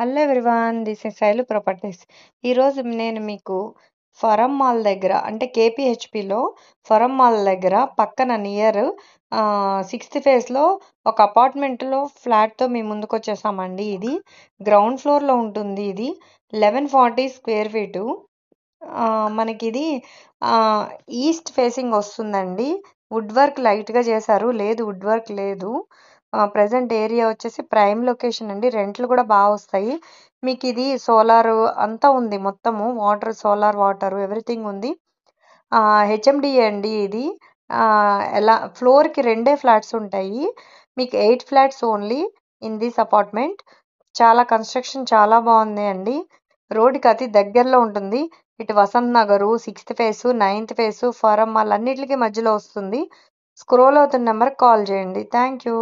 Hello everyone, this is Shailu properties. ఈరోజు నేను మీకు ఫరం మాల్ దగ్గర అంటే కేపీహెచ్పిలో ఫరం మాల్ దగ్గర పక్కన నియర్ 6th ఫేజ్లో ఒక అపార్ట్మెంట్లో ఫ్లాట్తో మీ ముందుకు వచ్చేసామండి. ఇది గ్రౌండ్ ఫ్లోర్లో ఉంటుంది. ఇది 1140 స్క్వేర్ ఫీటు. మనకి ఇది ఈస్ట్ ఫేసింగ్ వస్తుందండి. వుడ్ వర్క్ లైట్గా చేశారు, లేదు వుడ్ వర్క్ లేదు. ప్రజెంట్ ఏరియా వచ్చేసి ప్రైమ్ లొకేషన్ అండి. రెంట్లు కూడా బాగా వస్తాయి మీకు. ఇది సోలార్ అంతా ఉంది, మొత్తము వాటర్, సోలార్ వాటర్ ఎవ్రీథింగ్ ఉంది. హెచ్ఎండిఏ అండి ఇది. ఎలా ఫ్లోర్కి 2 ఫ్లాట్స్ ఉంటాయి మీకు. 8 flats only in this apartment. చాలా కన్స్ట్రక్షన్ చాలా బాగుంది అండి. రోడ్డుకి అతి దగ్గరలో ఉంటుంది. ఇటు Vasant Nagar, 6th phase, 9th phase, forum mall అన్నిటికీ మధ్యలో వస్తుంది. స్క్రోల్ అవుతున్న నెంబర్కి కాల్ చేయండి. Thank you.